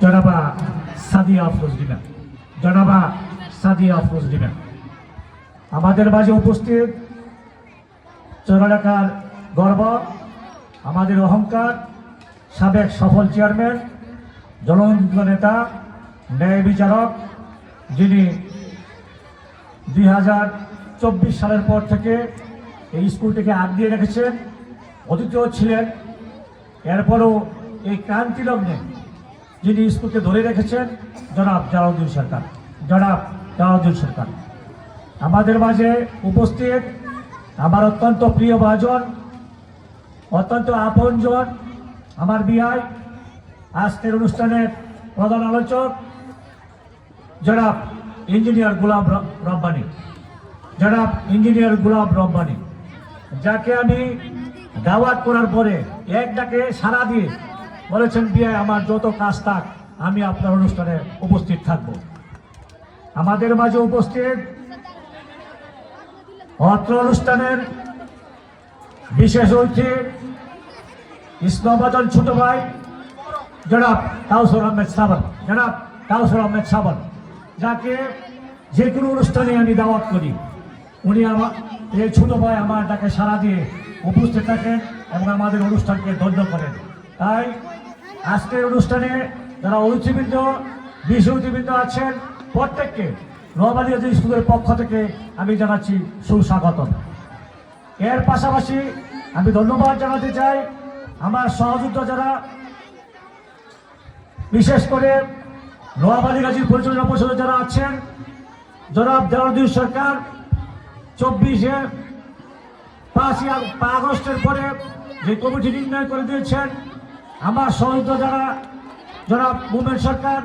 জনাবা সাদিয়া আফরোজ ডিনা, জনাবা সাদিয়া আফরোজ ডিনা আমাদের মাঝে উপস্থিত। চৌরাঢাকার গর্ব, আমাদের অহংকার, সাবেক সফল চেয়ারম্যান, জনপ্রিয় নেতা, ন্যায় বিচারক, যিনি 2024 সালের পর থেকে এই স্কুলটিকে আগিয়ে রেখেছেন, অতীতেও ছিলেন, এরপরও এই ক্রান্তি লগ্নে যিনি স্কুলকে ধরে রেখেছেন, জনাব জালাউদ্দিন সরকার। জনাব জালাউদ্দিন সরকার আমাদের মাঝে উপস্থিত। আমার অত্যন্ত প্রিয় ভাজন, অত্যন্ত আপনজন, আমার বিআই, আজকের অনুষ্ঠানের প্রধান আলোচক জনাব ইঞ্জিনিয়ার গোলাম রব্বানী, জনাব ইঞ্জিনিয়ার গোলাম রব্বানী, যাকে আমি দাওয়াত করার পরে এক ডাকে সাড়া দিয়ে বলেছেন, বিআই আমার যত কাজ থাক আমি আপনার অনুষ্ঠানে উপস্থিত থাকব। আমাদের মাঝে উপস্থিত অত্র অনুষ্ঠানের বিশেষ অতিথি ইসলামাবাদ ছোট ভাই জনাব কাউসার আহমেদ সাবন, জনাব কাউসার আহমেদ সাবন, যাকে যে কোনো অনুষ্ঠানে আমি দাওয়াত করি, উনি আমার এই ছোট ভাই আমার ডাকে সাড়া দিয়ে উপস্থিত থাকেন এবং আমাদের অনুষ্ঠানকে ধন্য করেন। তাই আজকের অনুষ্ঠানে যারা অতিথিবৃন্দ, বিশেষ অতিথিবৃন্দ আছেন, প্রত্যেককে নোয়াবাড়ী স্কুলের পক্ষ থেকে আমি জানাচ্ছি সুস্বাগতম। এর পাশাপাশি আমি ধন্যবাদ জানাতে চাই আমার সহযোদ্ধা যারা, বিশেষ করে নোয়াবাড়ী গাজীর পরিচালনা পরিষদে যারা আছেন, জনাব জালাউদ্দিন সরকার 5ই আগস্টের পরে যে কমিটি নির্ণয় করে দিয়েছেন, আমার সহযোদ্ধা যারা জনাব মোমেন সরকার,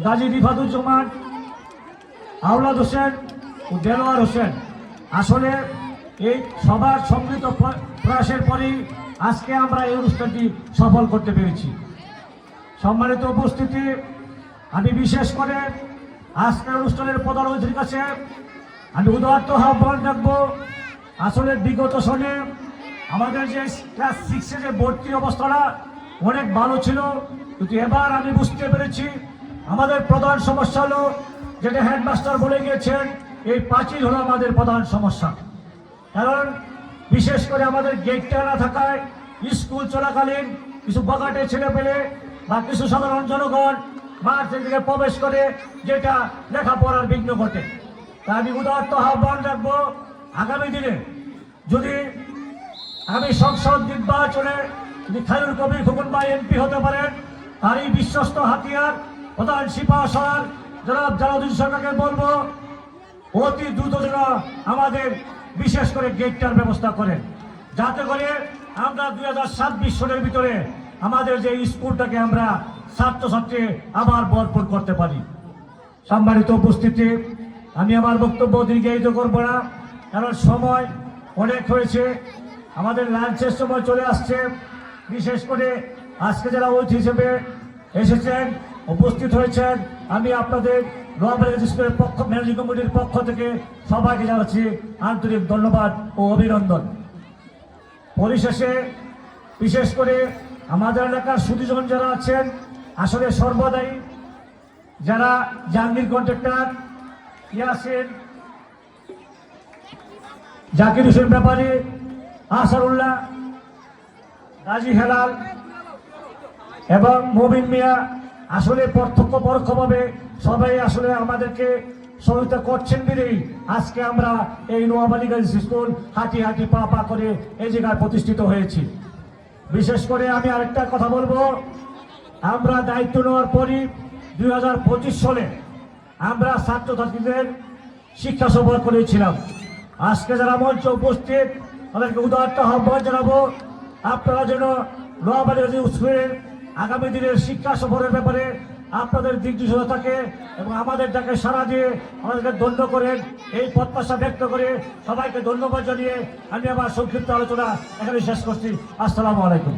গাজী রিফাতুজ্জামান, আওলাদ হোসেন ও দেলোয়ার হোসেন, আসলে এই সবার সম্মিলিত প্রয়াসের পরেই আজকে আমরা এই অনুষ্ঠানটি সফল করতে পেরেছি। সম্মানিত উপস্থিতি, আমি বিশেষ করে আজকের অনুষ্ঠানের প্রধান অতিথির কাছে আমি উদাত্ত আহ্বান রাখবো। আসলে বিগত সনে আমাদের যে ক্লাস 6-এ যে ভর্তি অবস্থাটা অনেক ভালো ছিল, কিন্তু এবার আমি বুঝতে পেরেছি আমাদের প্রধান সমস্যা হলো, যেটা হেডমাস্টার বলে গিয়েছেন, এই পাঁচিল হলো আমাদের প্রধান সমস্যা। কারণ বিশেষ করে আমাদের গেটটা না থাকায় স্কুল চলাকালীন কিছু বগাটে ছেলে পেলে বা কিছু সাধারণ জনগণ মাঠের দিকে প্রবেশ করে, যেটা লেখাপড়ার বিঘ্ন ঘটে। তাই আমি উদাত্ত আহ্বান রাখবো, আগামী দিনে যদি আমি সংসদ নির্বাচনে যদি খায়রুল কবির খোকন ভাই এমপি হতে পারেন, তারই বিশ্বস্ত হাতিয়ার প্রধান সিপাহসালার জনাব জালাউদ্দিন সরকারকে বলবো অতি দ্রুত যেন আমাদের বিশেষ করে গেটটার ব্যবস্থা করেন, যাতে করে আমরা 2026 সনের ভিতরে আমাদের যে স্কুলটাকে আমরা ছাত্রছাত্রী আবার ভরপুর করতে পারি। সম্মানিত উপস্থিতি, আমি আমার বক্তব্য দীর্ঘায়িত করবো না, কারণ সময় অনেক হয়েছে, আমাদের লাঞ্চের সময় চলে আসছে। বিশেষ করে আজকে যারা অতিথি হিসেবে এসেছেন, উপস্থিত হয়েছেন, আমি আপনাদের নোয়াবাড়ী স্কুলের ম্যানেজিং কমিটির পক্ষ থেকে সবাইকে জানাচ্ছি আন্তরিক ধন্যবাদ ও অভিনন্দন। পরিশেষে বিশেষ করে আমাদের এলাকার সুধীজন যারা আছেন, আসলে সর্বদাই যারা জাহাঙ্গীর কন্ট্রাক্টর, ইয়াসিন, জাকির হোসেন ব্যাপারী, আসারুল্লাহ, গাজী হেলাল এবং মবিন মিয়া, আসলে প্রত্যক্ষ পরোক্ষভাবে সবাই আসলে আমাদেরকে সহায়তা করছেন বলেই আজকে আমরা এই নোয়াবাড়ী গার্লস স্কুল হাঁটি হাঁটি পা পা করে এই জায়গায় প্রতিষ্ঠিত হয়েছি। বিশেষ করে আমি আরেকটা কথা বলবো, আমরা দায়িত্ব নেওয়ার পরই 2025 সালে আমরা ছাত্রছাত্রীদের শিক্ষা সফর করেছিলাম। আজকে যারা মঞ্চে উপস্থিত, তাদেরকে উদাত্ত আহ্বান জানাবো, আপনারা যেন নোয়াবাড়ী স্কুলের আগামী দিনের শিক্ষা সফরের ব্যাপারে আপনাদের দিকনির্দেশনা থাকে এবং আমাদের যাকে সাড়া দিয়ে আমাদেরকে ধন্য করেন, এই প্রত্যাশা ব্যক্ত করে সবাইকে ধন্যবাদ জানিয়ে আমি আমার সংক্ষিপ্ত আলোচনা এখানে শেষ করছি। আসসালামু আলাইকুম।